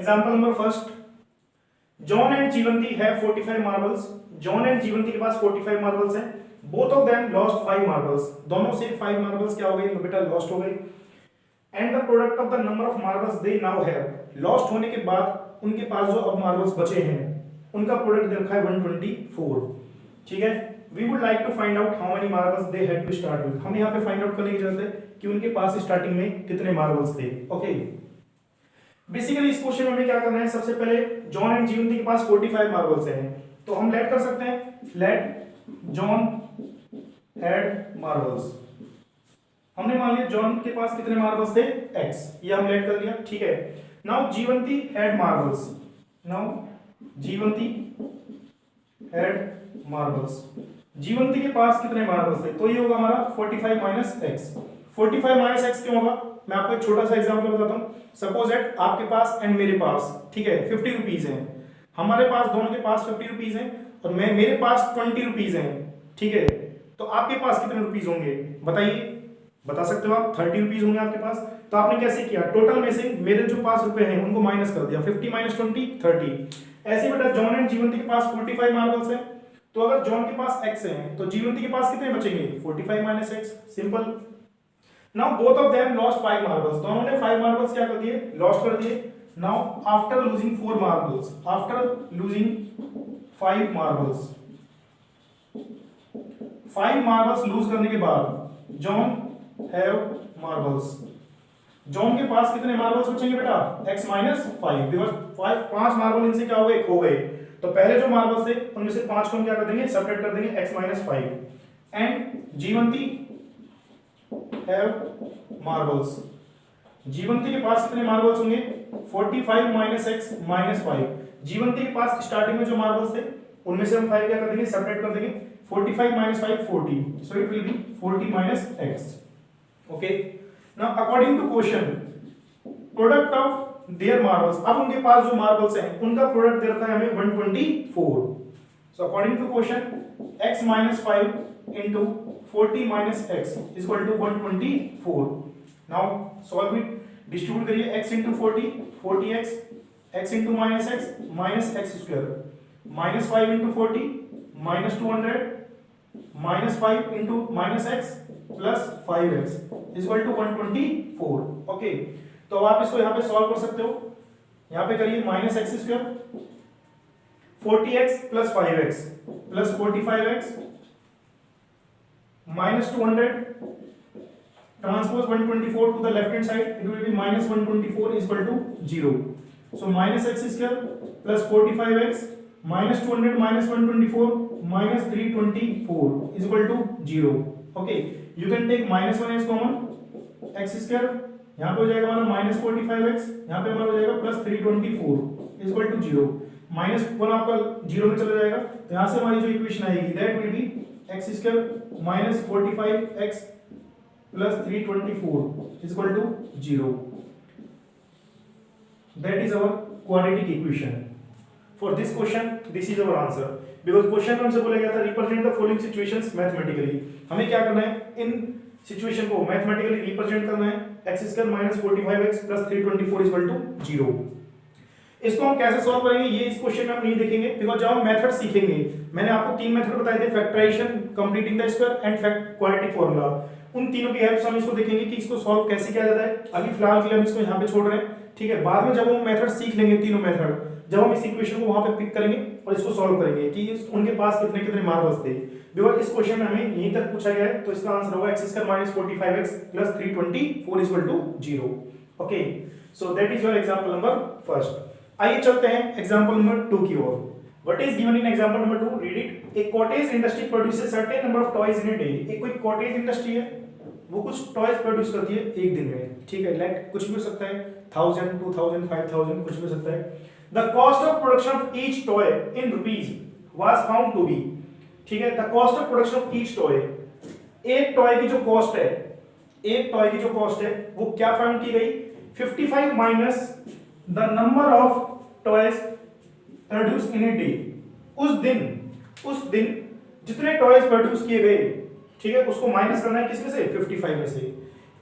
Example number first, John and Jivanti है 45 marbles. John and Jivanti के पास 45 मार्बल्स हैं। Both of them lost 5 marbles. दोनों से 5 मार्बल्स क्या हो गई बेटा, लॉस्ट हो गई। And the product of the number of marbles they now have. Lost होने के बाद उनके पास जो अब मार्बल्स बचे हैं उनका प्रोडक्ट दे रखा है 124। ठीक है, we would like to find out how many marbles they had to start with. हमें यहाँ पे फाइंड आउट करने की जरूरत है कि उनके पास स्टार्टिंग में कितने मार्बल्स थे। ओके, बेसिकली इस क्वेश्चन में हमें क्या करना है, सबसे पहले जॉन एंड जीवंती के पास 45 मार्बल्स हैं, तो हम लेट कर सकते हैं, लेट जॉन हैड मार्बल्स। हमने मान लिया जॉन के पास कितने मार्बल्स थे, x, ये हम लेट कर लिया। ठीक है, now Jivanti had marbles. Now Jivanti had marbles. Jivanti के पास कितने मार्बल्स थे, तो ये होगा हमारा 45 माइनस एक्स। 45 माइनस एक्स क्यों होगा, मैं आपको एक छोटा सा एग्जांपल बताता हूँ। सपोज दैट आपके पास एंड मेरे पास, ठीक है, 50 रुपीज है। हमारे पास दोनों के पास 50 रुपीज है और मेरे पास 20 रुपीज है। ठीक है, तो आपके पास कितने रुपीज होंगे बताइए, बता सकते हो आप, 30 रुपीज होंगे आपके पास। तो आपने कैसे किया, टोटल में से मेरे जो 5 रुपए हैं उनको माइनस कर दिया, 50 माइनस 20 30। ऐसे बेटा जॉन एंड जीवंती के पास 45 मार्बल्स हैं, तो अगर जॉन के पास x है तो जीवंती के पास कितने बचेंगे, 45 minus x, simple. Now both of them lost 5 marbles. दोनों ने 5 मार्बल्स क्या कर दिए, लॉस्ट कर दिए। Now after losing 4 marbles, after losing 5 marbles, 5 marbles lose करने के बाद जॉन हैव मार्बल्स। जॉन के पास कितने मार्बल्स बचेंगे बेटा, x माइनस 5, बिकॉज 5 मार्बल इनसे क्या हो गए, खो गए। तो पहले जो मार्बल्स थे उनमें से 5 को हम क्या कर देंगे, सेपरेट कर देंगे, x minus 5। And Jivanti have marbles. Jivanti के पास कितने मार्बल्स होंगे, 45 माइनस x माइनस 5। जीवंती के पास स्टार्टिंग में जो मार्बल्स थे उनमें से हम 5 क्या कर देंगे, सेपरेट कर देंगे। 45 minus 5 40, so it will be 40 minus x. Okay, now according to question, product of their marbles, अब उनके पास जो मार्बल्स हैं उनका प्रोडक्ट दे रखा है हमें 124। so according to question, x minus 5 into 40 minus x is equal to 124. now solve it, distribute करिए, x into 40 40x, x into minus x square, minus 5 into 40 minus 200 minus 5 into minus x plus 5x is equal to 124. Okay, तो अब आप इसको यहाँ पे solve कर सकते हो। यहाँ पे करिए minus x square 40x plus 5x plus 45x minus 200 transpose 124 to the left hand side, it will be minus 124 is equal to 0। So minus x square plus 45x minus 200 minus 124 minus 324 is equal to 0. Okay, you can take minus 1 as common, x square यहाँ पे हो जाएगा हमारा minus 45x, यहाँ पे हमारा हो जाएगा plus 324 is equal to 0. minus 1 आपका 0 में चला जाएगा, तो यहाँ से हमारी जो इक्वेशन आएगी that will be x square minus 45x plus 324 is equal to 0. That is our quadratic equation. For this question, this is our answer. Because question में हमसे बोला गया था represent the following situations mathematically. हमें क्या करना है, इन सिचुएशन को मैथमेटिकली रिप्रेजेंट करना है। x square minus 45x plus 324 equal to 0। इसको हम कैसे सॉल्व करेंगे ये इस क्वेश्चन में हम नहीं देखेंगे, बिकॉज जब हम मेथड सीखेंगे, मैंने आपको 3 मेथड बताए थे, factorization, completing the square and quadratic formula. उन तीनों की हेल्प से हम इसको देखेंगे कि इसको सॉल्व कैसे किया जाता है। अभी फिलहाल के लिए हम इसको यहाँ पे छोड़ रहे हैं, ठीक है। बाद में जब हम मेथड सीख लेंगे, तीनों मेथड, जब हम इस इक्वेशन को वहां पे पिक करेंगे और इसको सॉल्व करेंगे कि उनके पास कितने कितने मार्बल्स थे। बिकॉज इस क्वेश्चन में हमें यहीं तक पूछा गया है, तो इसका आंसर होगा x square minus 45x plus 324 equal to 0। Okay, so that is your example number first. आइए चलते हैं एग्जांपल नंबर 2 की ओर। What is given in example number 2, read it. A cottage industry produces certain number of toys in a day. एक कोई cottage industry है, वो कुछ टॉयज प्रोड्यूस करती है एक दिन में, ठीक है। लाइक कुछ भी हो सकता है, 1000 2000 5000 कुछ भी हो सकता है। The cost of production of each toy in rupees was found to be, ठीक है। The cost of production of each toy, एक टॉय की जो कॉस्ट है, एक टॉय की जो कॉस्ट है वो क्या फाइंड की गई, 55 minus the number of toys produce in a day. उस दिन जितने टॉयज प्रोड्यूस किए गए, ठीक है, उसको माइनस करना है किसमें से, 55 में से।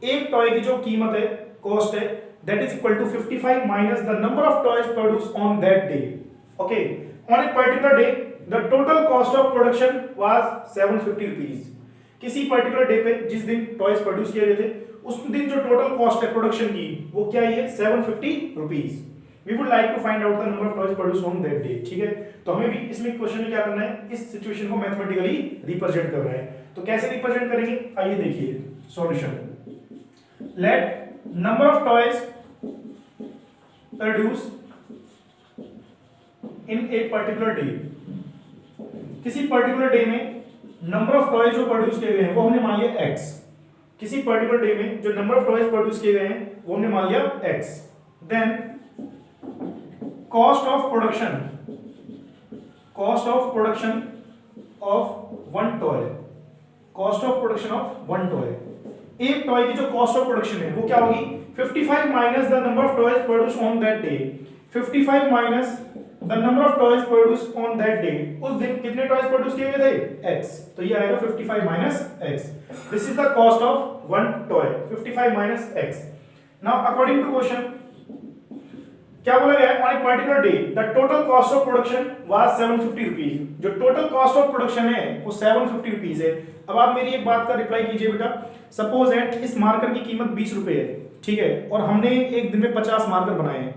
एक टॉय की जो कीमत है, कॉस्ट है, that is equal to 55 minus the number of toys produced on that day. Okay, on a particular day the total cost of production was 750 rupees. किसी पर्टिकुलर डे पे जिस दिन टॉयज प्रोड्यूस किए गए थे उस दिन जो टोटल कॉस्ट है प्रोडक्शन की वो क्या है 750 rupees. We would like to find out the number of toys produce on that day. ठीक है, तो हमें भी इसमें क्वेश्चन में क्या करना है, इस सिचुएशन को मैथमेटिकली रिप्रेजेंट करना है. तो कैसे रिप्रेजेंट करेंगे, आइए देखिए solution. Let number of toys produce in A particular day. किसी पर्टिकुलर डे में नंबर ऑफ टॉयज जो प्रोड्यूस किए गए हैं वो हमने मान लिया x. किसी पर्टिकुलर डे में जो नंबर ऑफ टॉयज प्रोड्यूस किए गए हैं वो हमने मान लिया x. Then cost of production of one toy. Cost of production of one toy. एक टॉय की जो कॉस्ट ऑफ प्रोडक्शन है वो क्या होगी 55 minus the number of toys produce on that day. 55 minus the number of toys produce on that day. उस दिन कितने टॉयज प्रोड्यूस किए गए थे x. तो ये आएगा 55 minus x. This is the cost of one toy 55 minus x. Now according to question क्या बोला गया है, on a particular day the total cost of production was 750 rupees. जो टोटल कॉस्ट ऑफ प्रोडक्शन है वो 750 रुपीज है. अब आप मेरी एक बात का रिप्लाई कीजिए बेटा. सपोज दैट इस मार्कर की कीमत 20 रुपए है, ठीक है, और हमने एक दिन में 50 मार्कर बनाए हैं.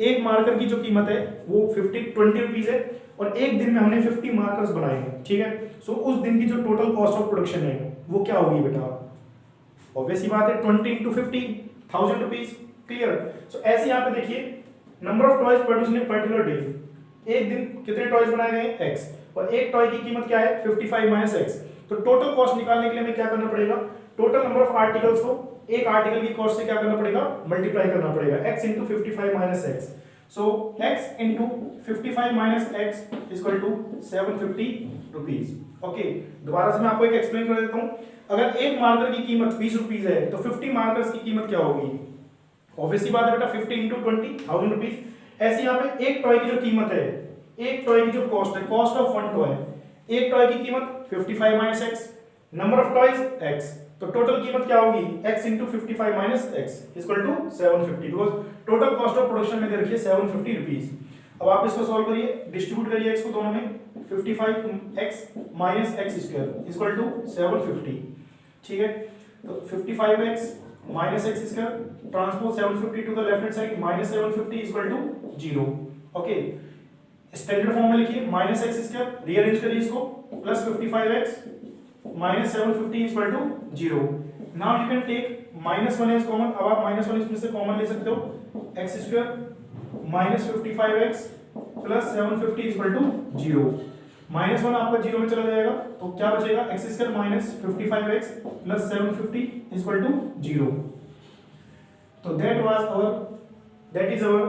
एक मार्कर की जो कीमत है वो 20 रुपीज है और एक दिन में हमने 50 मार्कर्स बनाए हैं. ठीक है, सो उस दिन की जो टोटल कॉस्ट ऑफ प्रोडक्शन है वो क्या होगी बेटा, ऑब्वियस सी बात है 20 into 50 1000 रुपीज. क्लियर. सो ऐसे यहाँ पे देखिए number of toys produce in particular day. एक दिन कितने टॉयज बनाए गए हैं x और एक टॉय की कीमत क्या है 55 माइनस x. तो टोटल कॉस्ट निकालने के लिए हमें क्या करना पड़ेगा, टोटल नंबर ऑफ आर्टिकल्स को एक आर्टिकल की कॉस्ट से क्या करना पड़ेगा, मल्टीप्लाई करना पड़ेगा. x into 55 minus x. So x into 55 minus x is equal to 750 rupees. Okay, दोबारा से मैं आपको एक एक्सप्लेन कर देता हूँ. अगर एक मार्कर की कीमत 20 रुपीज है तो 50 मार्कर्स की कीमत क्या होगी, ऑब्वियसली बात है बेटा 50 into 20 1000 रुपीज. ऐसे यहाँ पे एक टॉय की जो कीमत है, एक टॉय की जो कॉस्ट है, कॉस्ट ऑफ वन टॉय, एक टॉय की कीमत 55 minus x, number of toys x. तो टोटल कीमत क्या होगी x into 55 minus x equal to 750. Because total cost of production में दे रखी है 750 रुपीज. अब आप इसको सॉल्व करिए, डिस्ट्रीब्यूट करिए x को दोनों में. 55x minus x square equal to 750. ठीक है, तो 55x minus x square transpose 750 to the left hand side minus 750 equal to 0. Okay, standard form में लिखिए minus x स्क्वायर, रीअरेंज करिए इसको, plus 55x minus 750 is equal to 0. Now you can take minus 1 as common. अब आप minus 1 इसमें से common ले सकते हो. x square minus 55x plus 750 is equal to 0. minus 1 आपका 0 में चला जाएगा तो क्या बचेगा, x square minus 55x plus 750 is equal to 0. तो that is our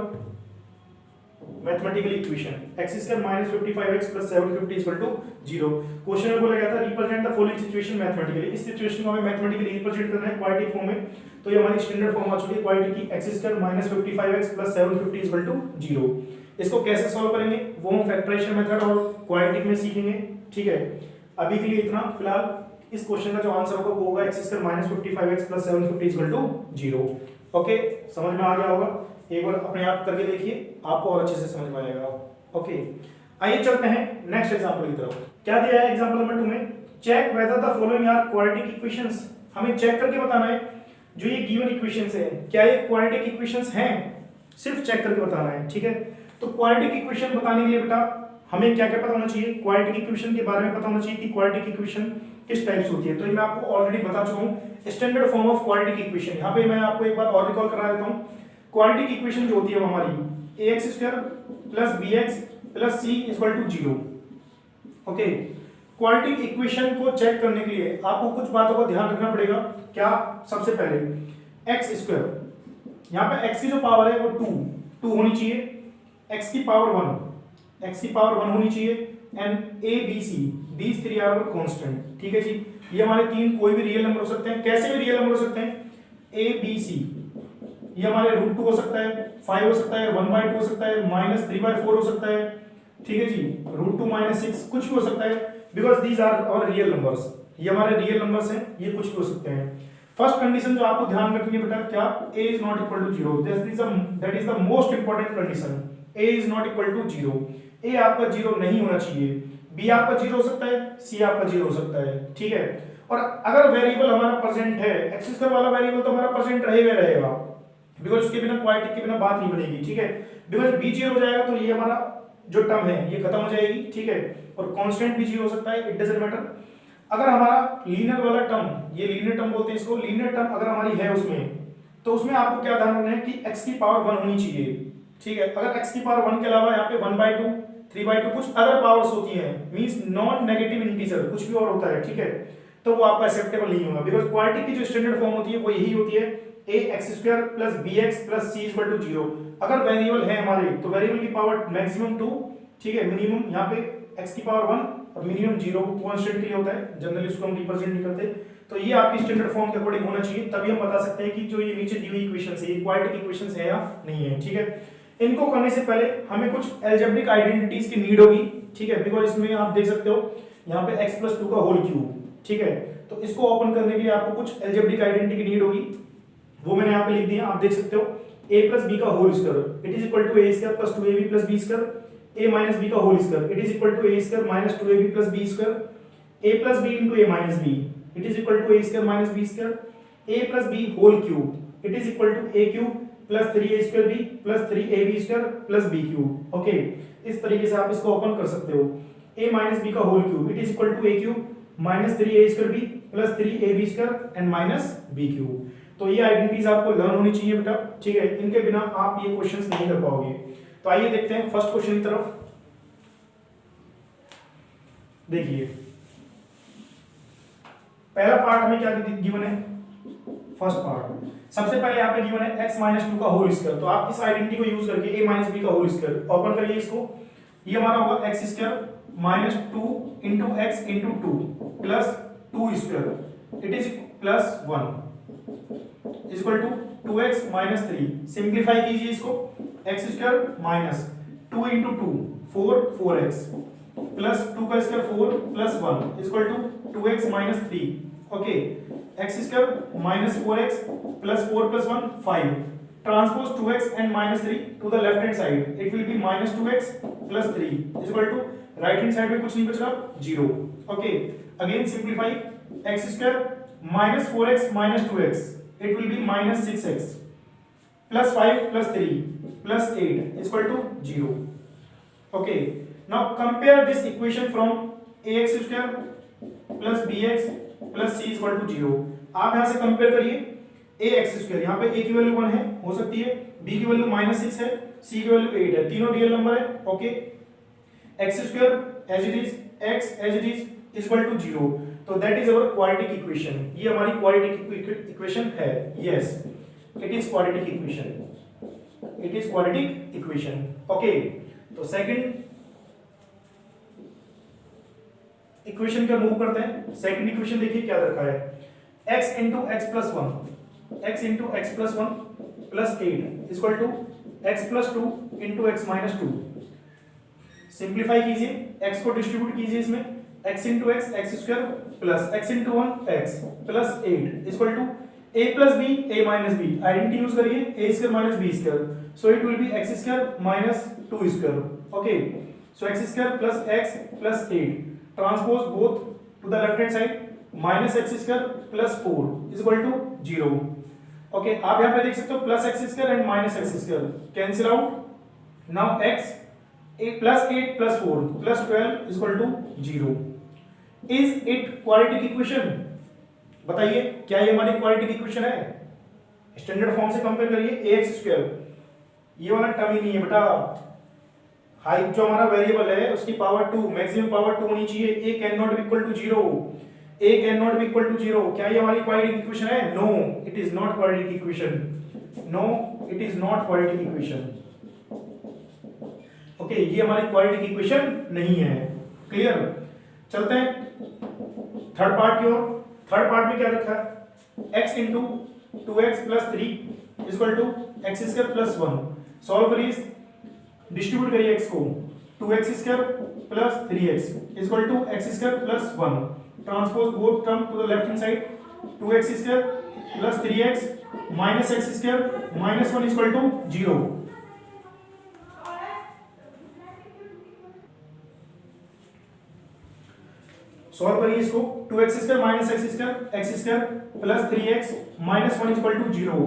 mathematical equation x square minus 55x plus 750 equal to 0. Question में बोला गया था represent the following situation mathematically. इस सिचुएशन को हमें मैथमेटिकली रिप्रेजेंट करना है क्वाड्रेटिक फॉर्म में. तो ये हमारी स्टैंडर्ड फॉर्म आ चुकी है क्वाड्रेटिक की, x square minus 55x plus 750 equal to 0. इसको कैसे सॉल्व करेंगे वो हम फैक्टराइजेशन मेथड और क्वाड्रेटिक में सीखेंगे. ठीक है, अभी के लिए इतना. फिलहाल इस क्वेश्चन का जो आंसर होगा वो होगा x square minus 55x plus 750 equal to 0. Okay, समझ में आ गया होगा. एक बार अपने आप करके देखिए, आपको और अच्छे से समझ में आएगा. ओके, आइए चलते हैं नेक्स्ट एग्जांपल की तरफ. क्या दिया है एग्जांपल नंबर 2 में, check whether the following are quadratic equations. हमें चेक करके बताना है जो ये गिवन इक्वेशंस है क्या ये क्वाड्रेटिक इक्वेशंस हैं, सिर्फ चेक करके बताना है. ठीक है, तो क्वाड्रेटिक इक्वेशन बताने के लिए बेटा हमें क्या क्या पता होना चाहिए, क्वाड्रेटिक इक्वेशन के बारे में पता होना चाहिए कि क्वाड्रेटिक इक्वेशन किस टाइप से होती है. तो ये मैं आपको ऑलरेडी बता चुका हूँ standard form of quadratic equation. यहाँ पे मैं आपको एक बार और रिकॉल करा देता हूँ. क्वाड्रेटिक इक्वेशन जो होती है वो हमारी ax square plus bx plus c equal to 0. Okay, quadratic equation को चेक करने के लिए आपको कुछ बातों का ध्यान रखना पड़ेगा. क्या, सबसे पहले x स्क्वायर, यहाँ पे x की जो पावर है वो 2 होनी चाहिए, x की पावर 1 होनी चाहिए, and a b c these three are constant. ठीक है जी, ये हमारे तीन कोई भी रियल नंबर हो सकते हैं. कैसे भी रियल नंबर हो सकते हैं, a b c ये हमारे √2 हो सकता है, 5 हो सकता है, 1/2 हो सकता है, -3/4 हो सकता है. ठीक है जी, √2 -6 कुछ भी हो सकता है, because these are our real numbers. ये हमारे रियल नंबर्स हैं, ये कुछ भी हो सकते हैं. फर्स्ट कंडीशन जो आपको ध्यान रखनी है बेटा, क्या, a is not equal to 0, that is the most important condition. a is not equal to 0, a आपका 0 नहीं होना चाहिए, b आपका 0 हो सकता है, c आपका 0 हो सकता है, ठीक है। और अगर वेरिएबल हमारा प्रेजेंट है, एक्स स्क्वायर वाला वेरिएबल तो हमारा प्रेजेंट रहेगा, बिकॉज उसके बिना क्वाड्रेटिक के बिना बात नहीं बनेगी, ठीक है। बिकॉज b 0 हो जाएगा तो ये हमारा जो टर्म है ये खत्म हो जाएगी, ठीक है। और कांस्टेंट भी 0 हो सकता है, इट डजंट मैटर। अगर हमारा लीनियर वाला टर्म, ये लीनियर टर्म बोलते हैं इसको, लीनियर टर्म अगर हमारी है उसमें, तो उसमें आपको क्या ध्यान रखना है कि x की पावर 1 होनी चाहिए, ठीक है। अगर x की पावर 1 के अलावा यहाँ पे 1/2, 3/2 कुछ अदर पावर्स होती हैं, मींस नॉन नेगेटिव इंटीजर कुछ भी और होता है, ठीक है, तो वो आपका एक्सेप्टेबल नहीं होगा। बिकॉज क्वाड्रेटिक की जो स्टैंडर्ड फॉर्म होती है वो यही होती है, ax² + bx + c = 0। अगर वेरिएबल है हमारे तो वेरिएबल की पावर मैक्सिमम 2, ठीक है, मिनिमम यहाँ पे x की पावर 1 और मिनिमम 0 कांस्टेंट के लिए होता है, जनरली उसको हम रिप्रेजेंट नहीं करते। तो ये आपकी स्टैंडर्ड फॉर्म के अकॉर्डिंग होना चाहिए, तभी हम बता सकते हैं कि जो ये नीचे दी हुई इक्वेशंस है ये क्वाड्रेटिक इक्वेशंस है या नहीं है, ठीक है। इनको करने से पहले हमें कुछ अलजेब्रिक आइडेंटिटीज की नीड होगी, ठीक है, बिकॉज इसमें आप देख सकते हो यहाँ पे x + 2 का होल क्यूब, ठीक है। तो इसको ओपन करने के लिए आपको कुछ अलजेब्रिक आइडेंटिटी की नीड होगी, वो मैंने यहाँ पे लिख दिया, आप देख सकते हो। a + b का whole square it is equal to a² + 2ab + b², a - b का whole square it is equal to a² - 2ab + b², a + b * a - b it is equal to a² - b², a + b whole cube it is equal to a³ + 3a²b + 3ab² + b³ okay. इस तरीके से आप इसको open कर सकते हो। a - b का whole cube it is equal to a³ - 3a²b + 3ab² and -b³। तो ये आइडेंटिटीज आपको लर्न होनी चाहिए बेटा, ठीक है, इनके बिना आप ये क्वेश्चंस नहीं कर पाओगे। तो आइए देखते हैं फर्स्ट क्वेश्चन की तरफ। देखिए पहला पार्ट हमें क्या गिवन है, फर्स्ट पार्ट सबसे पहले यहाँ पे गिवन है x - 2 का होल स्क्वायर। तो आप इस आइडेंटिटी को यूज करके a - b का होल स्क्वायर ओपन करिए इसको, ये हमारा होगा x² - 2 * x * 2 + 2² it is +1 is equal to 2x - 3। Simplify कीजिए इसको, x² - 2 * 2 4 4x प्लस 2 का square 4 + 1 is equal to 2x - 3 okay. x² - 4x + 4 + 1 5 transpose 2x and -3 to the left hand side it will be -2x + 3 is equal to right hand side में कुछ नहीं बच रहा 0 okay. Again simplify x² - 4x - 2x it will be -6x plus 5 plus 3 plus 8 is equal to 0 okay। now compare this equation from ax square plus bx plus c is equal to 0। आप यहां से compare करिए ax square, यहां पे a की value 1 है, हो सकती है, b की वैल्यू -6 है, c की वैल्यू 8 है, तीनों रियल नंबर है okay. x square as it is, x as it is equal to 0, तो that is our quadratic equation, ये हमारी क्वाड्रेटिक इक्वेशन है, yes it is quadratic equation, it is quadratic equation okay. तो second equation का move करते हैं। Second equation देखिए क्या रखा है, x * x + 1 x * x + 1 + 8 is equal to x + 2 * x - 2। Simplify कीजिए, x को डिस्ट्रीब्यूट कीजिए इसमें, x * x x² plus x * 1 x plus 8 is equal to a plus b a minus b identity use करिए a² - b², so it will be x² - 2² okay। so x² plus x plus 8 transpose both to the left hand side -x² plus 4 is equal to 0 okay। आप यहाँ पे देख सकते हो +x² and -x² cancel out, now x plus 8 plus 4 plus 12 is equal to 0। Is it quadratic equation, बताइए क्या ये हमारी क्वाड्रेटिक इक्वेशन है? स्टैंडर्ड फॉर्म से कंपेयर करिए ax², ये वाला टर्म ही नहीं है बेटा, हाइट जो हमारा वेरिएबल है उसकी पावर 2, मैक्सिमम पावर 2 होनी चाहिए, a can not be equal to 0, a can not be equal to 0। क्या ये हमारी क्वाड्रेटिक इक्वेशन है? No it is not quadratic equation, no it is not quadratic equation okay. ये हमारी क्वाड्रेटिक इक्वेशन नहीं है, क्लियर। चलते हैं थर्ड पार्ट की ओर। थर्ड पार्ट में क्या रखा है, x * 2x + 3 is equal to x² + 1। Solve करिए, डिस्ट्रीब्यूट करिए x को, 2x² + 3x is equal to x² + 1 transpose both term to the left hand side 2x² plus 3x minus x² minus 1 equal to 0। Solve करिए इसको। 2x² minus x² plus 3x minus 1 equal to 0।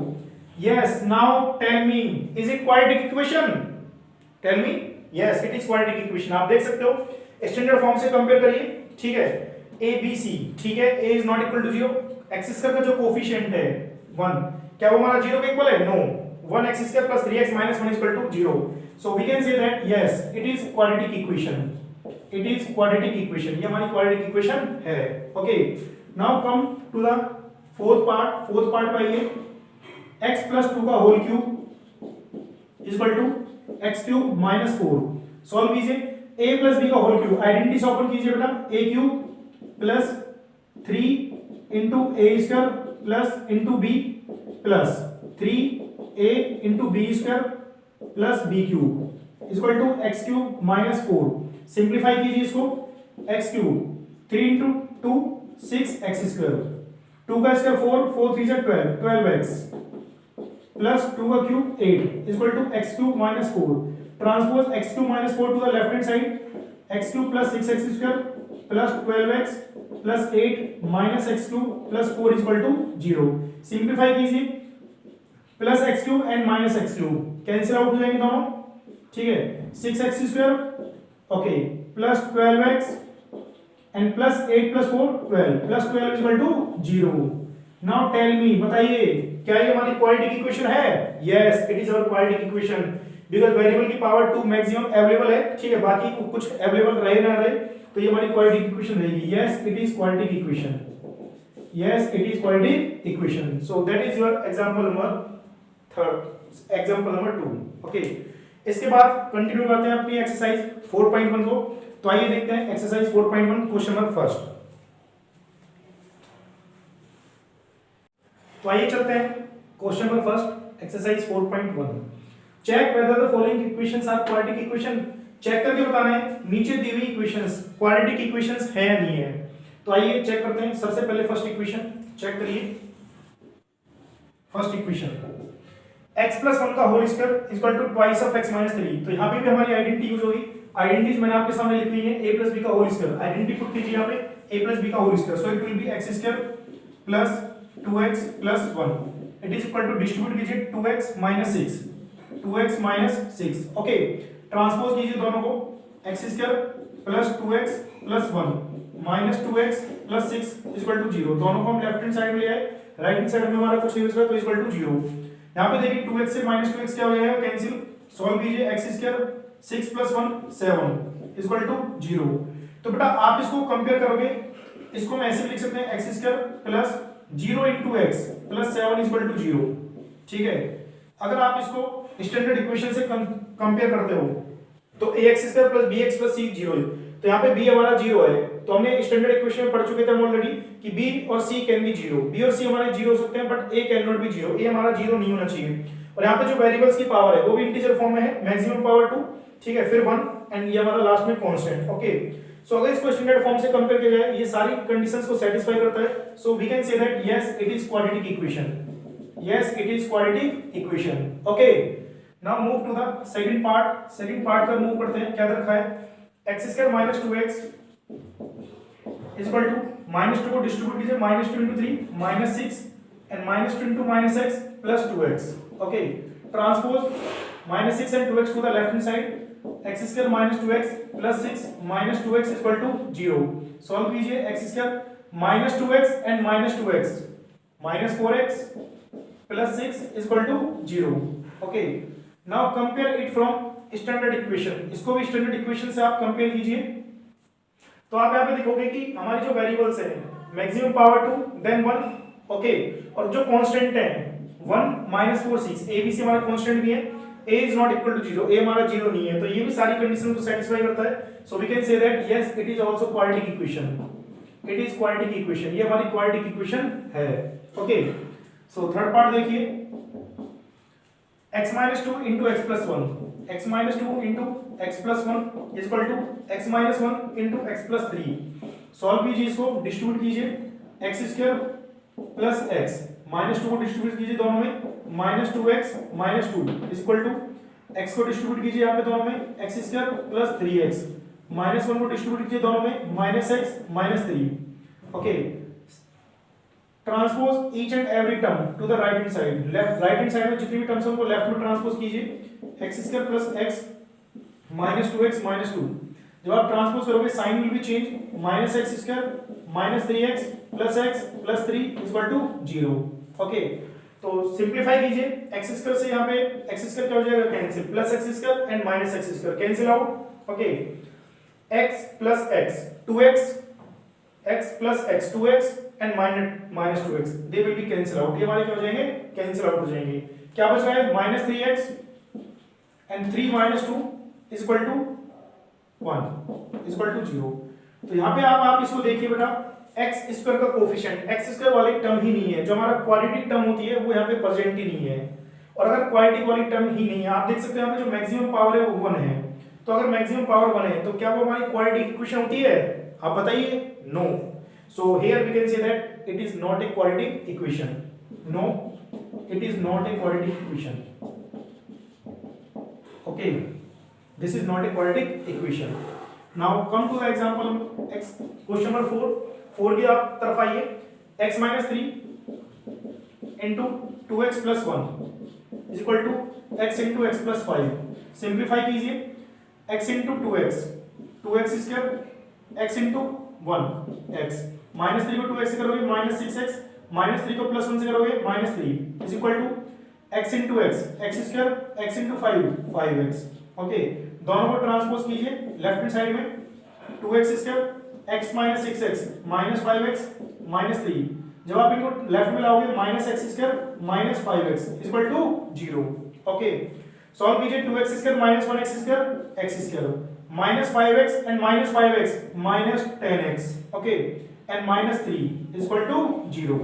Yes, now tell me is it quadratic equation? Tell me. Yes, it is quadratic equation. आप देख सकते हो standard form से compare करिए, ठीक है। a b c, ठीक है, a is not equal to 0। x² का जो कोफिशिएंट है 1, क्या वो हमारा 0 के इक्वल है? No. 1x² plus 3x minus 1 equal to 0। So we can say that yes, it is quadratic equation. It is quadratic equation, ये हमारी क्वाड्रेटिक इक्वेशन है। Okay, now come to the fourth part. Fourth part में ये x plus 2 का whole cube equal to x cube minus 4। Solve कीजिए। a plus b का whole cube, identity से open कीजिए बेटा। a cube plus 3 into a square plus into b plus 3a into b square plus b cube equal to x cube minus 4। Simplify कीजिए इसको। X cube 3 into 2 6 x square, 2 का square 4, 4 3 12, 12x plus 2 का cube 8 equal to x cube minus 4। Transpose X cube minus 4 to the left hand side, X cube plus 6x square plus 12x plus 8 minus X cube plus 4 equal to 0। Simplify कीजिए। Plus X cube and minus X cube cancel out हो जाएंगे दोनों, ठीक है। 6x square, okay, plus 12x and plus 8 plus 4 12 plus 12 equal to 0। Now tell me, बताइए क्या ये हमारी क्वाड्रेटिक इक्वेशन है? Yes, it is our quadratic equation because variable की पावर 2 मैक्सिमम अवेलेबल है, ठीक है। बाकी कुछ अवेलेबल रहे ना रहे तो ये हमारी क्वाड्रेटिक इक्वेशन रहेगी। Yes, it is quadratic equation. Yes, it is quadratic equation. So that is your example number 3, example number 2। Okay, इसके बाद कंटिन्यू करते हैं अपनी एक्सरसाइज 4.1 को। तो आइए देखते हैं एक्सरसाइज 4.1 क्वेश्चन नंबर फर्स्ट। तो आइए चलते हैं question number first, exercise 4.1। Check whether the following equations are quadratic equation. Check करके बताना है नीचे दी हुई इक्वेशंस क्वाड्रेटिक इक्वेशंस है या नहीं है। तो आइए चेक करते हैं। सबसे पहले फर्स्ट इक्वेशन चेक करिए। फर्स्ट इक्वेशन x प्लस 1 का whole square equal to twice of x minus 3। तो यहाँ पे भी हमारी आइडेंटिटी यूज होगी। आइडेंटिटीज मैंने आपके सामने लिखी हुई है। a प्लस b का होल स्क्वायर, आइडेंटिटी पुट कीजिए यहाँ पे a प्लस b का whole square. So it will be x square plus 2x plus 1। It is equal to distribute कीजिए 2x minus 6, 2x minus 6। Okay, transpose कीजिए दोनों को। x square plus 2x plus 1 minus 2x plus 6 equal to 0। दोनों को हम left hand side में ले आए, राइट हैंड साइड में हमारा कुछ यूज है तो इक्वल टू 0। यहाँ पे देखिए 2x से माइनस 2x क्या हो जाएगा? कैंसिल। सॉल्व कीजिए। x square 6 plus 1 7 equal to 0। तो बेटा आप इसको कंपेयर करोगे, इसको मैं ऐसे लिख सकते हैं x square plus 0 into x plus 7 equal to 0, ठीक है। अगर आप इसको स्टैंडर्ड इक्वेशन से कंपेयर करते हो तो ax square plus bx plus c 0 है। तो यहाँ पे b हमारा 0 है। तो हमने स्टैंडर्ड इक्वेशन में पढ़ चुके थे ऑलरेडी कि b और c कैन बी 0। b और c हमारे 0 हो सकते हैं but a can not B 0। a हमारा 0 नहीं होना चाहिए। और यहाँ पे जो वेरिएबल्स की पावर है वो भी इंटीजर फॉर्म में है, मैक्सिमम पावर 2, ठीक है, फिर 1 एंड ये हमारा लास्ट में कांस्टेंट। ओके, सो अगर इसको स्टैंडर्ड फॉर्म से कंपेयर किया जाए ये सारी कंडीशंस को सेटिस्फाई करता है। So we can say that yes it is quadratic equation. Yes, it is quadratic equation. Okay, now move to the second part. Second part पर मूव करते हैं। क्या रखा है? x square minus 2x equal to minus 2 को distribute कीजिए। Minus 2 into 3 minus 6 and minus 2 into minus x plus 2x। Okay, transpose minus 6 and 2x to the left hand side, x square minus 2x plus 6 minus 2x equal to 0। Solve कीजिए। x square minus 2x and minus 2x minus 4x plus 6 equal to 0। Okay, now compare it from standard equation. इसको भी standard equation से आप compare कीजिए। तो आप यहाँ पे देखोगे कि हमारी जो वेरिएबल्स है मैक्सिमम पावर 2 देन 1, ओके, और जो कांस्टेंट है 1 माइनस 4 6, a b c हमारा कांस्टेंट भी है। a is not equal to 0, a हमारा 0 नहीं है। तो ये भी सारी कंडीशन को सेटिस्फाई करता है। So we can say that yes it is also quadratic equation. It is quadratic equation, ये हमारी क्वाड्रेटिक इक्वेशन है। ओके, सो थर्ड पार्ट देखिए। x minus 2 into x plus 1, x minus 2 into x plus 1 is equal to x minus 1 into x plus 3। Solve कीजिए, इसको distribute कीजिए। x square plus x, minus two को distribute कीजिए दोनों में, minus two x minus two is equal to x को distribute कीजिए यहाँ पे दोनों में x square plus three x, minus one को डिस्ट्रीब्यूट कीजिए दोनों में minus x minus three. Okay, transpose each and every term to the right hand side, left right hand side में जितनी भी टर्म्स हैं उनको लेफ्ट में ट्रांसपोज कीजिए, x square plus x minus two x minus two. जब आप transpose करोगे sign will be change, minus x square minus three x plus three equal to zero. Okay, तो सिंप्लीफाई कीजिए, एक्स स्क्वायर से यहाँ पे एक्स स्क्वायर क्या हो जाएगा cancel, plus x square and minus x square cancel out. Okay, x plus x two x, x plus x two x and minus two x they will be cancel out, ये हमारे क्या हो जाएंगे cancel out हो जाएंगे। क्या बच रहा है minus three x and three minus two is equal to one is equal to zero. तो यहाँ पे आप इसको देखिए बेटा, एक्स स्क्वायर का कोफिशिएंट एक्स स्क्वायर वाली टर्म ही नहीं है, जो हमारा क्वाड्रेटिक टर्म होती है वो यहाँ पे प्रेजेंट ही नहीं है। और अगर क्वाड्रेटिक वाली टर्म ही नहीं है, आप देख सकते हैं यहाँ पे जो मैक्सिमम पावर है वो 1 है, तो अगर मैक्सिमम पावर 1 है तो क्या वो हमारी क्वाड्रेटिक इक्वेशन होती है, आप बताइए। No, so here we can say that it is not a quadratic equation. No, it is not a quadratic equation. Okay, this is not a quadratic equation. Now come to the example x, question number 4 4 की आप तरफ आइए, x minus 3 into 2x plus 1 is equal to x into x plus 5। Simplify कीजिए, x into 2x 2x square x into 1 x, minus 3 को 2x से करोगे minus 6x, minus 3 को plus 1 से करोगे minus 3 is equal to x into x square x into 5x। Okay, दोनों को transpose कीजिए लेफ्ट हैंड साइड में, 2x square x minus 6x minus 5x minus 3। जब आप इनको लेफ्ट में लाओगे minus x square minus 5x equal to 0। Okay, solve कीजिए, 2x square minus 1x square x square minus 5x and minus 5x minus 10x। Okay, and minus 3 equal to 0।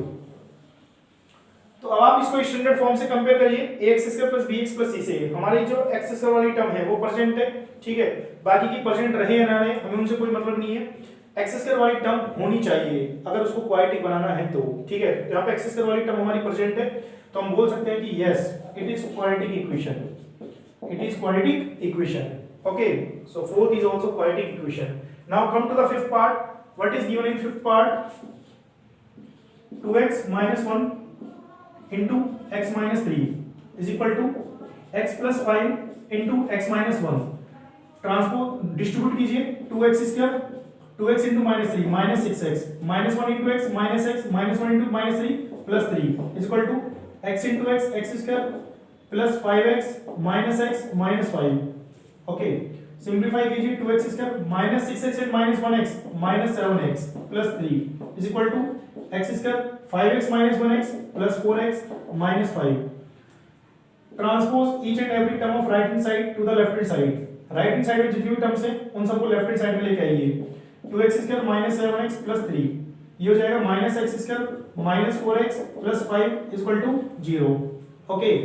तो अब आप इसको स्टैंडर्ड फॉर्म से compare करिए, ax square plus bx plus c से हमारी जो x स्क्वायर वाली टर्म है वो प्रेजेंट है, ठीक है, बाकी की प्रेजेंट रहे या ना रहे हमें उनसे कोई मतलब नहीं है। x स्क्वायर वाली टर्म होनी चाहिए अगर उसको क्वाड्रेटिक बनाना है तो, ठीक है। यहाँ पे x स्क्वायर वाली टर्म हमारी प्रेजेंट है तो हम बोल सकते हैं कि yes it is quadratic equation, it is quadratic equation. Okay, so fourth is also quadratic equation. Now come to the fifth part, what is given in fifth part, 2x minus 1 into x minus 3 is equal to x plus 5 into x minus 1। Transpose distribute कीजिए, 2x square 2x into minus 3 minus 6x minus 1 into x minus 1 into minus 3 plus 3 is equal to x into x square plus 5x minus x minus 5। Okay, simplify कीजिए, 2x square minus 6x and minus 1x minus 7x plus 3 is equal to x square 5x minus 1x plus 4x minus 5। Transpose each and every term of right hand side to the left hand side, right hand side में जितनी भी terms हैं उन सबको left hand side में लेके आइए। 2x square minus 7x plus 3 ये हो जाएगा minus x square minus 4x plus 5 is equal to 0। Okay,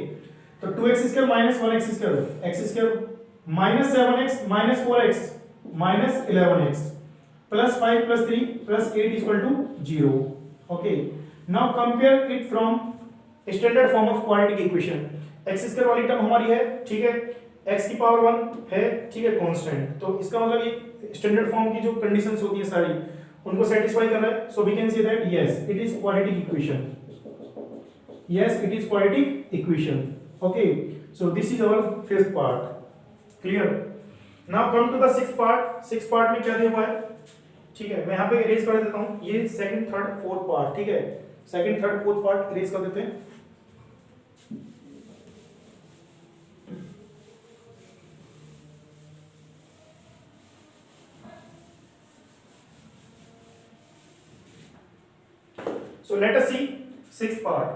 तो 2x square minus 1x square x square minus 7x minus 4x minus 11x plus 5 plus 3 plus 8 is equal to 0। Okay, now compare it from standard form of quadratic equation. x square वाली term हमारी है, ठीक है, x की power 1 है, ठीक है, constant, तो इसका मतलब ये स्टैंडर्ड फॉर्म की जो कंडीशंस होती है सारी उनको सेटिस्फाई कर रहा है। So we can say that yes it is quadratic equation, yes it is quadratic equation. Okay, so this is our fifth part, clear. Now come to the sixth part. Sixth part में क्या दिया हुआ है, ठीक है, मैं यहाँ पे इरेज कर देता हूँ, ये सेकंड थर्ड फोर्थ पार्ट, ठीक है, second third fourth part erase कर देते हैं। So let us see sixth part,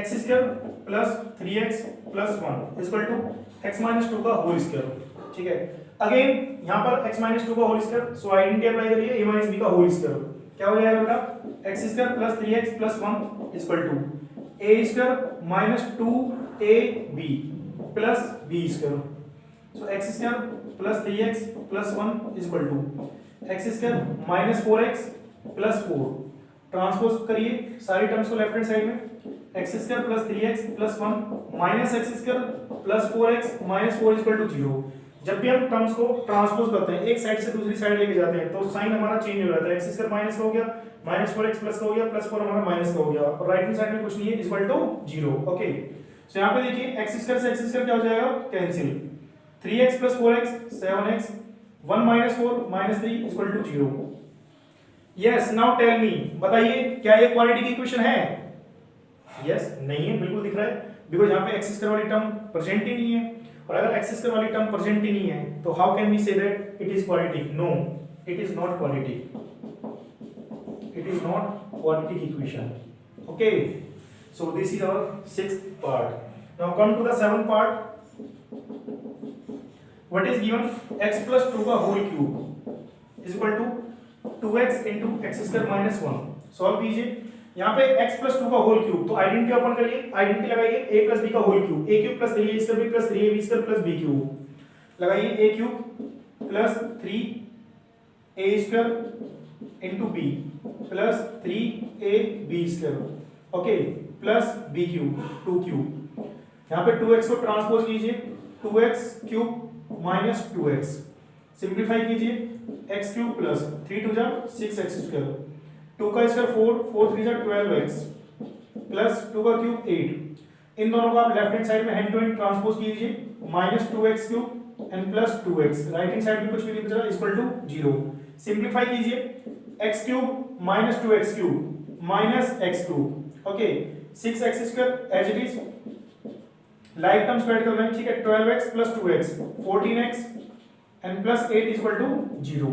x square plus 3x plus 1 is equal to x minus 2 का होल स्क्वायर, ठीक है। अगेन यहाँ पर x minus 2 का whole square, so identity apply करिए, a minus b का होल स्क्वायर क्या हो जाएगा बेटा, x square plus 3x plus 1 is equal to a square minus 2ab plus b square, so x square plus 3x plus 1 is equal to x square minus 4x plus 4। Transpose करिए सारी terms को left hand side में, x square plus 3x plus 1 minus x square plus 4x minus 4 equal to 0। जब भी हम terms को transpose करते हैं एक साइड से दूसरी साइड लेके जाते हैं तो साइन हमारा चेंज हो जाता है, एक्स स्क्वायर माइनस का हो गया, माइनस 4x प्लस का हो गया, प्लस 4 हमारा माइनस का हो गया, और राइट हैंड साइड में कुछ नहीं है, इक्वल टू 0। ओके, सो यहाँ पे देखिए एक्स स्क्वायर से एक्स स्क्वायर क्या हो जाएगा, cancel, 3x plus 4x 7x, 1 minus 4 minus 3 equal to 0। Yes, now tell me, बताइए क्या ये क्वाड्रेटिक इक्वेशन है? यस, नहीं है, बिल्कुल दिख रहा है, बिकॉज यहाँ पे एक्स स्क्वायर वाली टर्म प्रेजेंट ही नहीं है, और अगर एक्स स्क्वायर वाली टर्म प्रेजेंट ही नहीं है तो how can we say that it is quadratic? No, it is not quadratic, it is not quadratic equation. Okay, so this is our sixth part. Now come to the seventh part. What is given? X plus 2 का whole cube is equal to 2x into x square minus 1. Solve कीजिए। यहाँ पे x plus 2 का whole cube, तो identity open करिए, identity लगाइए a plus b का whole cube, a cube plus 3a square b plus 3ab square plus b cube, लगाइए a cube plus 3a square into b plus 3ab square, okay, plus b cube 2 cube, यहाँ पे 2x को transpose कीजिए, 2x cube minus 2x, simplify कीजिए, x cube plus 3 2 जा 6x square, 2 का square 4, 4 3 जा 12x plus 2 का क्यूब 8। इन दोनों को आप लेफ्ट हैंड साइड में हैंड टू हैंड ट्रांसपोज कीजिए, minus 2x cube and plus 2x, right hand side में कुछ भी नहीं बचा, इक्वल टू 0। सिंप्लीफाई कीजिए, x cube minus 2x cube minus x cube, okay, 6x square as it is, like term square करना है, ठीक है, 12x plus 2x 14x and plus 8 equal to 0।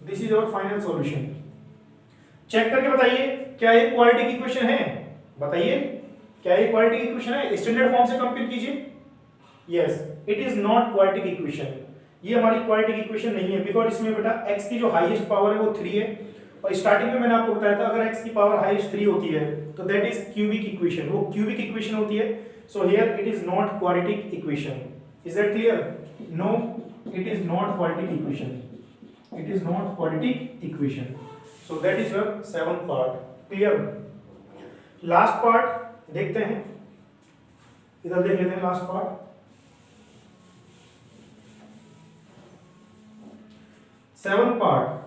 This is our final solution. Check करके बताइए क्या ये quadratic equation है? बताइए क्या ये क्वाड्रेटिक इक्वेशन है? स्टैंडर्ड फॉर्म से कंपेयर कीजिए। Yes, it is not quadratic equation, ये हमारी क्वाड्रेटिक इक्वेशन नहीं है, बिकॉज इसमें बेटा x की जो हाईएस्ट पावर है वो 3 है, और स्टार्टिंग में मैंने आपको बताया था अगर x की पावर हाईएस्ट 3 होती है तो दैट इज क्यूबिक इक्वेशन, वो क्यूबिक इक्वेशन होती है। So here it is not quadratic equation. Is that clear? No, it is not quadratic equation, it is not quadratic equation. So that is your seventh part. Clear? Last part देखते हैं, इधर देख लेते हैं last part. Seventh part,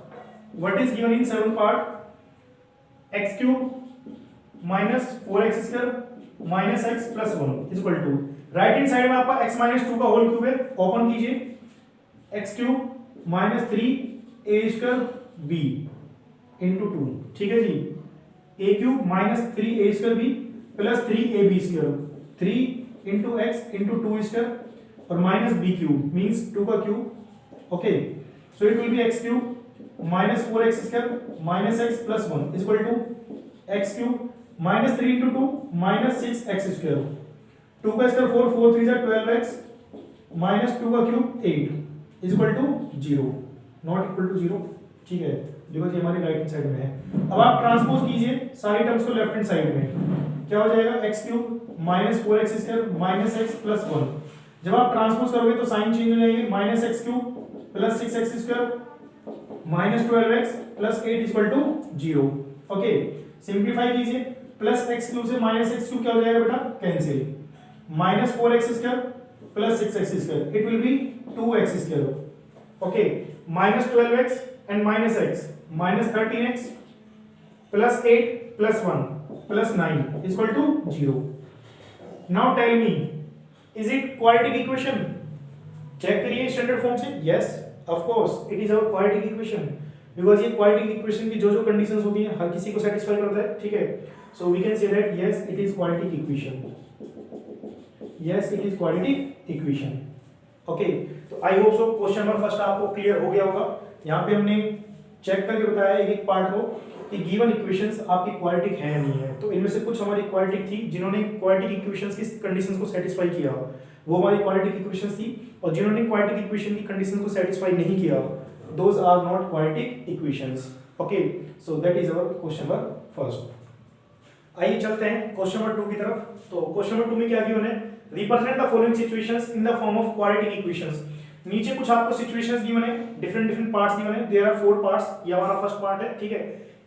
what is given in seventh part? x cube minus 4x square minus x plus 1 is equal to, right hand side में आपका x minus 2 का whole cube है, ओपन कीजिए, x cube minus 3a square b into 2, ठीक है जी, a cube minus 3a square b plus 3ab square, 3 into x into 2 square और minus b cube means 2 का cube, okay, so it will be x cube minus 4x square minus x plus 1 is equal to x cube minus 3 into 2 minus 6x square, 2 का square 4, 4 3 जा 12x minus 2 का cube 8 is equal to 0, not equal to 0, ठीक है, because ये हमारी right hand side में है। अब आप ट्रांसपोज कीजिए सारी टर्म्स को लेफ्ट हैंड साइड में, क्या हो जाएगा, x cube minus 4x square minus x plus 1, जब आप ट्रांसपोज करोगे तो साइन चेंज हो जाएगी, minus x cube plus 6x square minus 12x plus 8 equal to 0, okay, simplify कीजिए, प्लस x क्यूब से माइनस x क्यूब क्या हो जाएगा बेटा, cancel, minus 4x square plus 6x square, it will be 2x square, okay, minus 12x and minus x minus 13x plus 8 plus 1 plus 9 equal to 0। Now tell me, is it quadratic equation? Check करिए standard form से। Yes, of course it is our quadratic equation, because ये quadratic equation की जो जो conditions होती हैं हर किसी को सेटिस्फाई करता है, ठीक है, so we can say that yes it is quadratic equation, yes it is quadratic equation, okay. तो I hope so question number first आपको क्लियर हो गया होगा। यहाँ पे हमने चेक करके बताया एक एक पार्ट को कि गिवन इक्वेशंस आपकी क्वाड्रेटिक है या नहीं है, तो इनमें से कुछ हमारी क्वाड्रेटिक थी, जिन्होंने क्वाड्रेटिक इक्वेशंस की कंडीशंस को सेटिस्फाई किया वो हमारी क्वाड्रेटिक इक्वेशंस थी, और जिन्होंने क्वाड्रेटिक इक्वेशन की कंडीशंस को सेटिस्फाई नहीं किया those are not quadratic equations, okay. So that is our question number first. आइए चलते हैं क्वेश्चन नंबर 2 की तरफ। तो क्वेश्चन नंबर 2 में क्या गिवन है, represent the following situations in the form of quadratic equations. नीचे कुछ आपको सिचुएशंस गिवन है, डिफरेंट पार्ट्स गिवन है, देयर आर 4 पार्ट्स, ये हमारा फर्स्ट पार्ट है, ठीक है।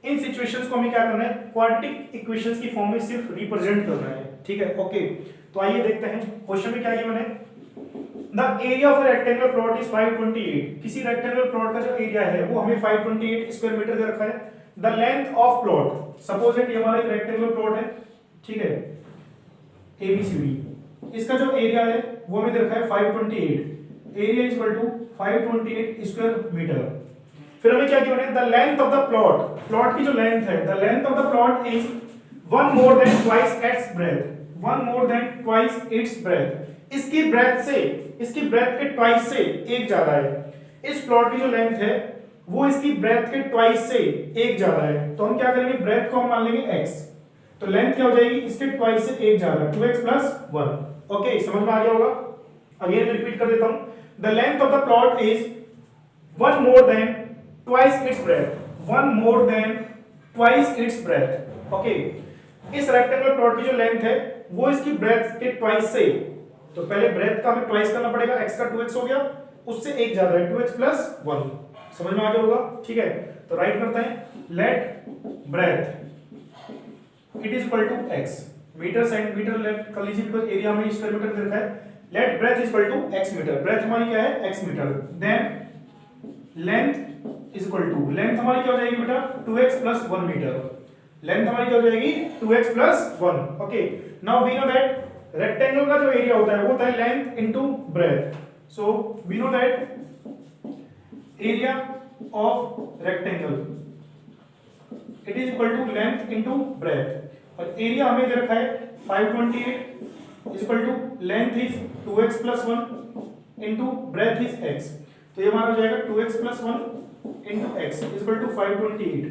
इन सिचुएशंस को हमें क्या करना है, क्वाड्रेटिक इक्वेशंस की फॉर्म में सिर्फ रिप्रेजेंट करना है, ठीक है। ओके, तो आइए देखते हैं क्वेश्चन में क्या गिवन है। The area of rectangular plot is 528। किसी रेक्टेंगुलर प्लॉट का जो एरिया है वो हमें 528 स्क्वायर मीटर दे रखा है। The length of plot, suppose it ये हमारा एक रेक्टेंगुलर प्लॉट है, ठीक है, ABCD, इसका जो एरिया है वो हमें दे रखा है 528, area is equal to 528 square metre. फिर हमें क्या गिवन है, the length of the plot, plot की जो लेंथ है, the length of the plot is 1 more than twice its breadth, 1 more than twice its breadth। इसकी ब्रेथ से, इसकी ब्रेथ के ट्वाइस से एक ज्यादा है। इस प्लॉट की जो लेंथ है वो इसकी ब्रेथ के ट्वाइस से एक ज्यादा है, तो हम क्या करेंगे, ब्रेथ को हम मान लेंगे x, तो लेंथ क्या हो जाएगी, इसके ट्वाइस से एक ज्यादा, 2x + 1। ओके, समझ में आ गया होगा। अगेन रिपीट कर देता हूं, the length of the plot is 1 more than twice its breadth, 1 more than twice its breadth। Okay, इस रेक्टेंगुलर प्लॉट की जो लेंथ है वो इसकी ब्रेथ के ट्वाइस से, तो पहले ब्रेथ का हमें ट्वाइस करना पड़ेगा, x का 2x हो गया, उससे एक ज्यादा है, 2x + 1। समझ में आ गया होगा, ठीक है। तो राइट करते हैं, let breadth it is equal to x, metre centimetre let कर लीजिए बिकॉज़ एरिया में स्क्वायर मीटर दे रखा है। Let breadth is equal to x metre, breadth हमारी क्या है, x metre. Then length is equal to, length हमारी क्या हो जाएगी बेटा, 2x + 1 मीटर। लेंथ हमारी क्या हो जाएगी, 2x + 1। Okay, now we know that rectangle का जो एरिया होता है वो होता है length into breadth. So we know that area of rectangle it is equal to length into breadth, और एरिया हमें दे रखा है 528 is equal to length is 2x + 1 into breadth is x। तो ये हमारा हो जाएगा 2x + 1 into x is equal to 528,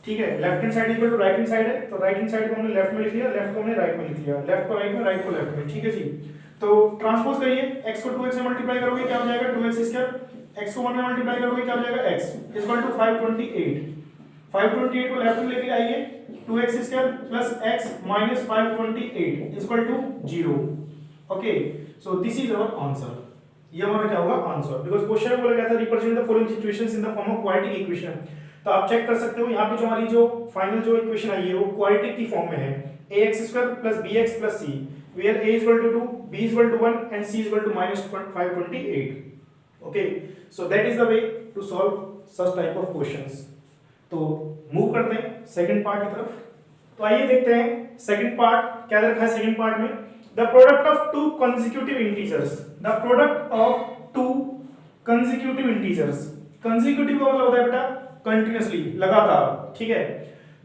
ठीक है। Left hand side equal to right hand side है, तो राइट हैंड साइड को हमने लेफ्ट में लिख लिया, लेफ्ट को हमने राइट में लिख लिया, लेफ्ट को राइट में, राइट को लेफ्ट में, ठीक है जी। तो ट्रांसपोज करिए, x को 2x से मल्टीप्लाई करोगे क्या हो जाएगा, 2x², x को 1 में मल्टीप्लाई करोगे क्या हो जाएगा, x इज इक्वल टू 528। 528 को लेफ्ट में लेके आइए, 2x² + x - 528 is equal to 0। Okay, so this is our answer. ये हमारा क्या होगा, आंसर, बिकॉज़ क्वेश्चन में बोला गया था represent the following situations in the form of quadratic equation. तो आप चेक कर सकते हो यहाँ पे जो हमारी जो फाइनल जो इक्वेशन आई है वो क्वाड्रेटिक की फॉर्म में है, ax² + bx + c, where a is equal to 2, b is equal to 1 and c is equal to -528। okay, so that is the way to solve such type of questions। तो move करते हैं second part की तरफ। तो आइए देखते हैं second part क्या रखा है। सेकंड पार्ट में the product of to consecutive integers, the product of to consecutive integers, consecutive का मतलब होता है बेटा कंटिन्यूअसली, लगातार, ठीक है।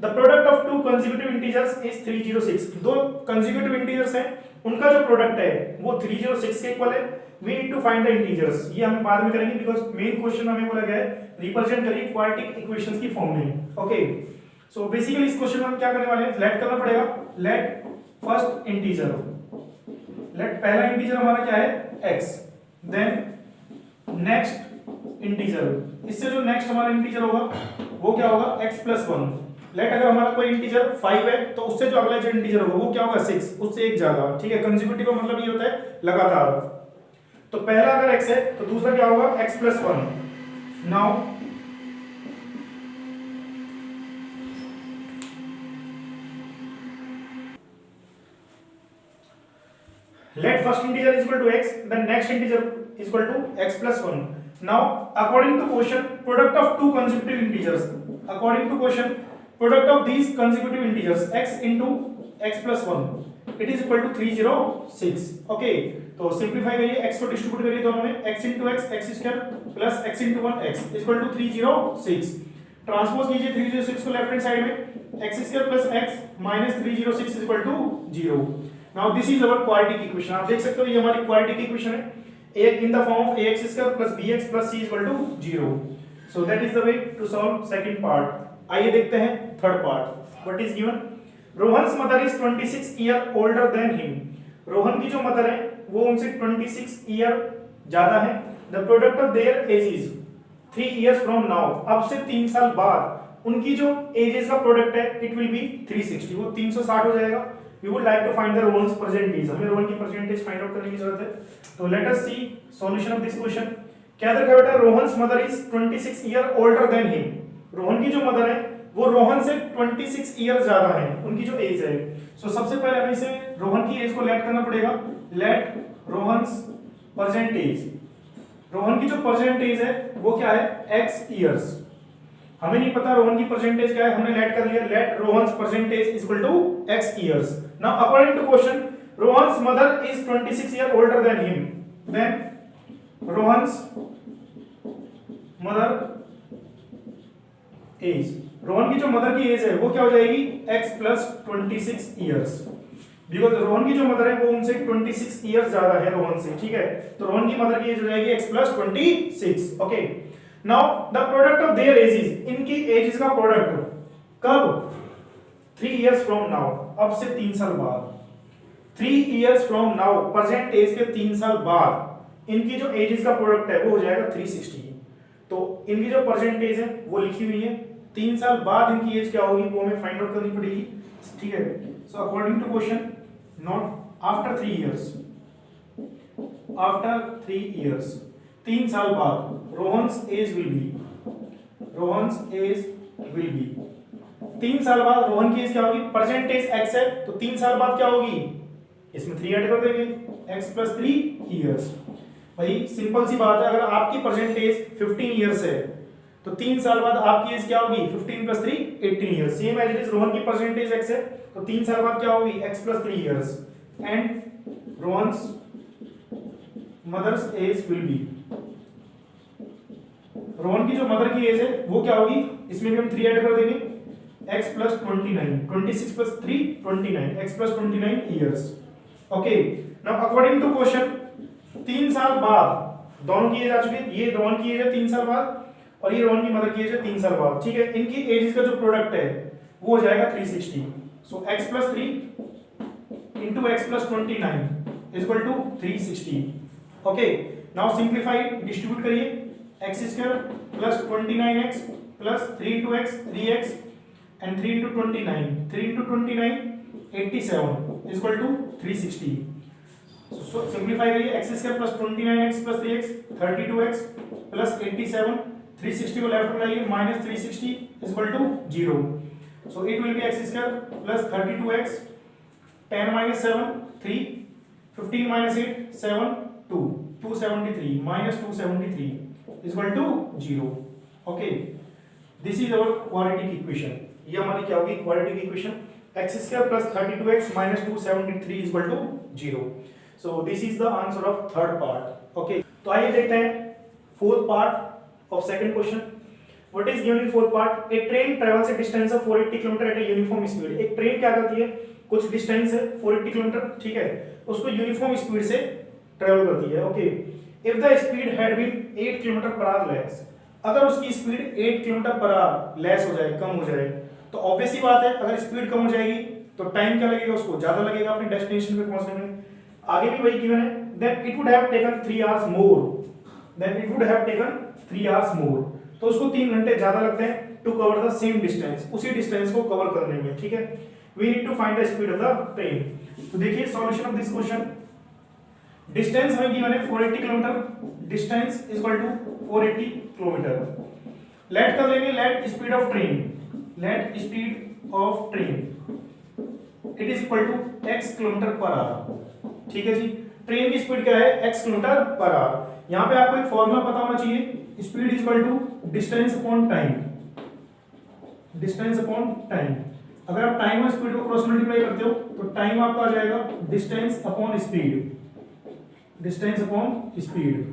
The product of to consecutive integers is 306। दो कंसेक्यूटिव इंटीजर्स हैं, उनका जो प्रोडक्ट है वो 306 के इक्वल है। We need to find the integers, ये हम बाद में करेंगे बिकॉज़ मेन क्वेश्चन हमें बोला गया है रिप्रेजेंट करिए क्वाड्रेटिक इक्वेशंस की फॉर्म में। ओके, सो बेसिकली इस क्वेश्चन में हम क्या करने वाले हैं, लेट करना पड़ेगा, लेट फर्स्ट इंटीजर, लेट पहला इंटीजर हमारा क्या है x, देन नेक्स्ट इंटीजर, इससे जो नेक्स्ट हमारा इंटीजर होगा वो क्या होगा x + 1। लेट अगर हमारा कोई इंटीजर 5 है तो उससे जो अगला जो इंटीजर होगा वो क्या होगा 6, उससे एक ज्यादा, ठीक है। कंसेक्यूटिव का मतलब ये होता है लगातार। तो पहला अगर x है तो दूसरा क्या होगा x + 1। Now let first integer is equal to x, then next integer is equal to x + 1। now according to question product of two consecutive integers, according to question product of these consecutive integers x into x + 1 it is equal to 306। okay, तो simplify करिए, x को distribute करिए दोनों में, x into x x² plus x into 1 x is equal to 306। Transpose कीजिए 306 को left hand side में, x² plus x minus 306 is equal to 0। Now this is our quadratic equation. आप देख सकते हो ये हमारी क्वाड्रेटिक इक्वेशन है, a in the form of ax² plus bx plus c is equal to 0। so that is the way to solve second part। आइए देखते हैं third part. What is given, Rohan's mother is 26 year older than him. Rohan की जो mother है वो उनसे 26 year ज्यादा है। The product of their age is 3 years from now. अब से 3 साल बाद उनकी जो एजेस का प्रोडक्ट है इट विल बी 360, वो 360 हो जाएगा। We would like to find the Rohan's percentage, हमें रोहन की परसेंटेज फाइंड आउट करने की जरूरत है। तो let us see solution of this question। क्या देखा बेटा, Rohan's mother is 26 year older than him. Rohan की जो मदर है वो रोहन से 26 ईयर ज्यादा है, उनकी जो एज है। सो सबसे पहले हमें इसे रोहन की एज को लेट करना पड़ेगा। लेट रोहन्स परसेंटेज, रोहन की जो परसेंटेज है वो क्या है, x ईयर्स। हमें नहीं पता रोहन की परसेंटेज क्या है, हमने लेट कर लिया। Let Rohan's percentage equal to x years. Now according to question, Rohan's mother is 26 year older than him, then Rohan's mother age, Rohan की जो मदर की एज है वो क्या हो जाएगी, x plus 26 years. Because Rohan की जो मदर है वो उनसे 26 ईयर्स ज्यादा है रोहन से, ठीक है। तो रोहन की मदर की एज हो जाएगी x plus 26। Okay, now the product of there edges, इनकी एजेस का प्रोडक्ट कब, 3 इयर्स फ्रॉम नाउ, अब से 3 साल बाद। 3 years from now, present age के 3 साल बाद इनकी जो एजेस का प्रोडक्ट है वो हो जाएगा 360। तो इनकी जो परसेंटेज है वो लिखी हुई है, 3 साल बाद इनकी एज क्या होगी वो हमें फाइंड आउट करनी पड़ेगी, ठीक है। So according to question, not after 3 years, after 3 years, 3 साल बाद Rohan's age will be, Rohan's age will be, 3 साल बाद रोहन की एज क्या होगी, परसेंटेज x है तो 3 साल बाद क्या होगी, इसमें 3 ऐड कर देंगे, x प्लस 3 इयर्स। भाई सिंपल सी बात है, अगर आपकी परसेंटेज 15 इयर्स है तो 3 साल बाद आपकी एज क्या होगी, 15 plus 3 18 years. Same age it is, Rohan की परसेंटेज x है तो 3 साल बाद क्या होगी, x plus 3 years. And Rohan's mother's age will be, Rohan की जो मदर की एज है वो क्या होगी, इसमें भी हम 3 ऐड कर देंगे, x plus 29, 26 plus 3 29, x plus 29 years. Okay, now according to question, 3 साल बाद दोनों की एज आ चुकी है, ये रोहन की एज है 3 साल बाद और ये रोहन की मदर की एज है 3 साल बाद, ठीक है। इनकी एजेस का जो प्रोडक्ट है वो हो जाएगा 360। सो x plus 3 into x plus 29 is equal to 360। Okay, now simplify, distribute करिए, x square plus 29x plus 3 into x 3x and 3 into 29, 3 into 29 87 is equal to 360। So simplify करिए, x square plus 29x plus 3x 32x plus 87, 360 को left में लाइए, minus 360 is equal to 0। So it will be x square plus 32x 10 minus 7 3, 15 minus 8 7 2, 273 minus 273 is equal to 0। Okay, this is our quadratic equation. ये हमारी क्या होगी, quadratic equation, x square plus 32x minus 273 is equal to 0। So this is the answer of third part. Okay, तो आइए देखते हैं fourth part of second question. What is given in fourth part, a train travels a distance of 480 kilometre at a uniform speed. एक train क्या करती है, कुछ distance है 480 किलोमीटर, ठीक है, उसको यूनिफॉर्म स्पीड से ट्रेवल करती है। Okay, if the speed had been 8 kilometre per hour less, अगर उसकी speed 8 kilometre per hour less हो जाए, कम हो जाए, तो ऑब्वियस ही बात है अगर स्पीड कम हो जाएगी तो टाइम क्या लगेगा, उसको ज्यादा लगेगा अपने डेस्टिनेशन पे पहुंचने में। आगे भी वही गिवन है, then it would have taken 3 hours more, then it would have taken 3 hours more, तो उसको 3 घंटे ज्यादा लगते हैं to cover the same distance, उसी डिस्टेंस को कवर करने में, ठीक है। We need to find the speed of the train. तो देखिए solution of this question, distance हमें गिवन है 480 kilometre, distance is equal to 480 kilometre. Let कर लेंगे, late speed of train, let speed of train it is equal to x kilometre per hour, ठीक है जी। Train की speed क्या है, x kilometre per our. यहां पे आपको एक फॉर्मूला पता होना चाहिए, speed is equal to distance upon time, distance upon time. अगर आप टाइम और स्पीड को क्रॉस मल्टीप्लाई करते हो तो टाइम आपका आ जाएगा distance upon speed, distance upon speed,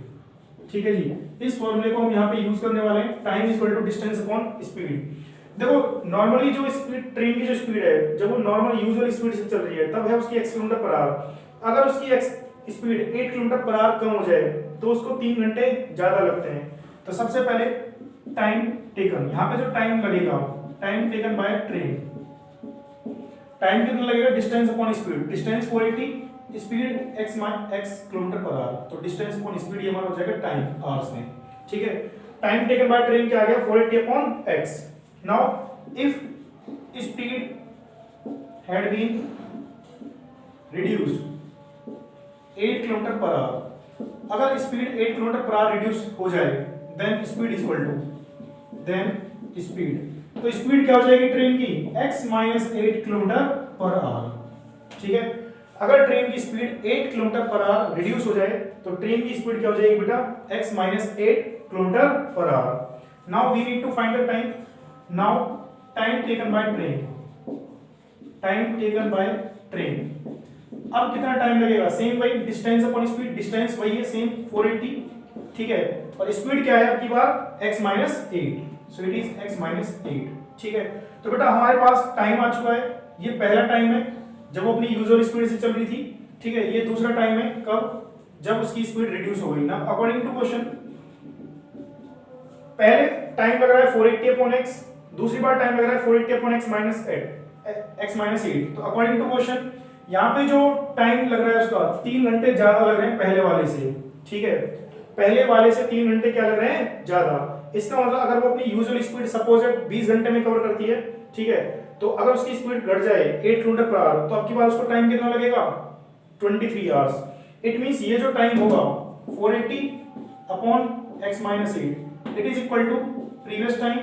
ठीक है जी। इस फॉर्मूले को हम यहाँ पे यूज करने वाले हैं, time is equal to distance upon speed. देखो नॉर्मली जो स्पीड, ट्रेन की जो स्पीड है, जब वो नॉर्मल यूजुअल स्पीड से चल रही है तब है उसकी x किलोमीटर पर आवर। अगर उसकी x speed 8 kilometre per hour कम हो जाए तो उसको 3 घंटे ज्यादा लगते हैं। तो सबसे पहले टाइम टेकन, यहाँ पे जो टाइम लगेगा, time taken by train, time कितना लगेगा, distance upon speed, distance 480, speed x kilometre per our, तो डिस्टेंस अपॉन स्पीड ये हमारा हो जाएगा टाइम आवर्स में, ठीक है। टाइम टेकन बाय ट्रेन क्या आ गया, 480 upon x। Now, if speed had been reduced 8 kilometre per hour, अगर speed 8 kilometre per hour reduce हो जाए, then speed is equal to, then speed, तो स्पीड क्या हो जाएगी ट्रेन की x minus 8 kilometre per hour. ठीक है, अगर ट्रेन की speed 8 kilometre per hour reduce हो जाए तो ट्रेन की स्पीड क्या हो जाएगी बेटा x minus 8 kilometre per hour. Now we need to find the time. Now time taken by train, time taken by train, अब कितना टाइम लगेगा, सेम वही डिस्टेंस अपॉन स्पीड, डिस्टेंस वही है सेम 480, ठीक है, और स्पीड क्या है आपकी बार x minus 8, so it is x minus 8। ठीक है, तो बेटा हमारे पास टाइम आ चुका है, ये पहला टाइम है जब वो अपनी यूजुअल स्पीड से चल रही थी, ठीक है, ये दूसरा टाइम है कब, जब उसकी स्पीड रिड्यूस हो गई ना अकॉर्डिंग टू क्वेश्चन। पहले टाइम लग रहा है 480 अपॉन x, दूसरी बार टाइम लग रहा है 480 अपॉन x माइनस 8, तो अकॉर्डिंग टू क्वेश्चन यहाँ पे जो टाइम लग रहा है उसका 3 घंटे ज्यादा लग रहे हैं पहले वाले से। ठीक है, पहले वाले से 3 घंटे क्या लग रहे हैं ज्यादा। इसका मतलब अगर वो अपनी यूजुअल स्पीड सपोज 20 घंटे में कवर करती है, ठीक है, तो अगर उसकी स्पीड घट जाए 8 किलोमीटर पर आवर तो आपकी बात उसको टाइम कितना लगेगा 23 आवर्स। इट मींस ये जो टाइम होगा 480 upon x minus 8 it is equal to previous time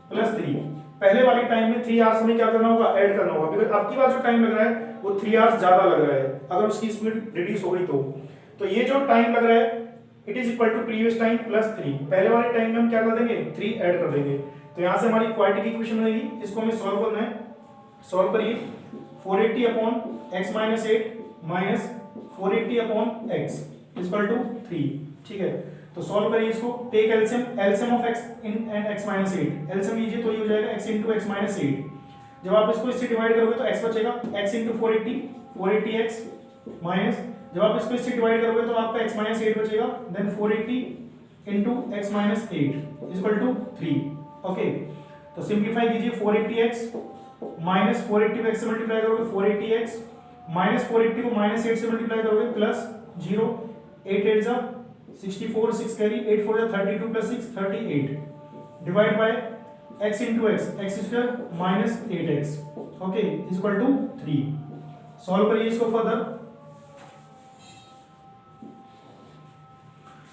plus 3। पहले वाले टाइम में 3 आवर्स में क्या करना होगा, ऐड करना होगा, बिकॉज़ आपकी बात जो टाइम लग रहा है वो 3 आवर्स ज्यादा लग रहा है अगर उसकी स्पीड रिड्यूस हो गई तो ये जो टाइम लग रहा है it is equal to previous time plus 3। पहले वाले टाइम में हम क्या कर देंगे 3 ऐड कर देंगे, तो यहां से हमारी क्वाड्रेटिक इक्वेशन बनेगी, इसको हमें सॉल्व करना है। सॉल्व करिए 480 upon x minus 8 minus 480 upon x equal to 3। ठीक है, तो सॉल्व करिए इसको, take LCM, LCM of x and x minus 8, LCM लीजिए तो ये हो जाएगा x इनटू x माइनस 8। जब आप इसको इससे डिवाइड करोगे तो x बचेगा x इनटू 480x माइनस, जब आप इसको इससे डिवाइड करोगे तो आपका x माइनस 8 बचेगा, then 480 into x minus 8 equal to 3। Okay, तो सिंपलीफाई कीजिए 480x माइनस 480 को x से मल्टीप्लाई करोगे 480x माइनस 480 को माइनस 8 से मल्टीप्लाई करोगे प्लस 0, 8 8 जा 64, 6 कैरी, 8 4 जा 32 plus 6 38 divide by x into x square minus 8x, okay, equal to 3। Solve करिए इसको फर्दर,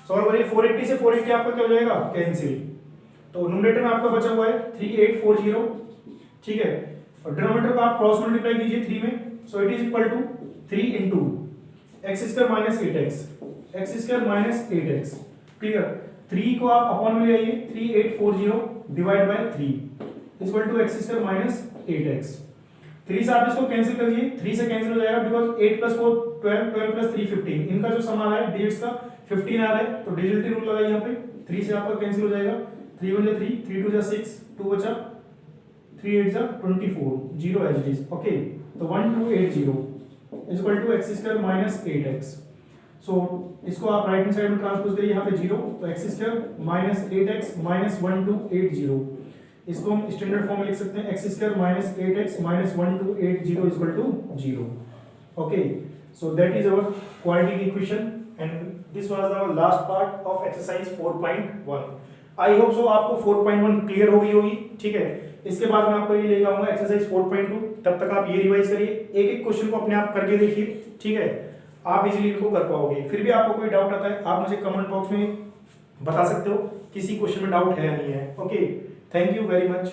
सॉल्व करिए 480 से 480 आपका क्या हो जाएगा कैंसिल, तो न्यूमरेटर में आपका बचा हुआ है 3840, ठीक है, और डिनोमिनेटर को आप क्रॉस मल्टीप्लाई कीजिए 3 में, so it is equal to 3 into x square minus 8x, x square minus 8x, clear. 3 को आप अपॉन में ले आइए, 3840 divide by 3 equal to x square minus 8x। 3 से आप इसको कैंसिल कर दीजिए, 3 से कैंसिल हो जाएगा बिकॉज 8 प्लस 4 12, 12 प्लस 3 15, इनका जो सम आ रहा है डिजिट्स का 15 आ रहा है, तो डिजिटल रूल लगाइए यहाँ पे, 3 से आपका कैंसिल हो जाएगा, 3 1 जा 3, 3 2 जा 6, 2 बचा 3 8 जा 24, 0 एज इट इज, ओके, तो 1280 equal to x square minus 8x। सो इसको आप राइट हैंड साइड में ट्रांसपोज करिए, यहाँ पे 0, तो x square minus 8x minus 1280, इसको हम स्टैंडर्ड फॉर्म में लिख सकते हैं x square minus 8x minus 1280 equal to 0। Okay, so that is our quadratic equation and this was our last part of exercise 4.1। I hope so आपको 4.1 clear हो गई होगी, ठीक है। इसके बाद मैं आपको ये ले जाऊंगा एक्सरसाइज 4.2, तब तक आप ये रिवाइज करिए, एक एक क्वेश्चन को अपने आप करके देखिए, ठीक है, आप इजीली इनको कर पाओगे। फिर भी आपको कोई डाउट आता है आप मुझे कमेंट बॉक्स में बता सकते हो, किसी क्वेश्चन में डाउट है या नहीं है। Okay, thank you very much.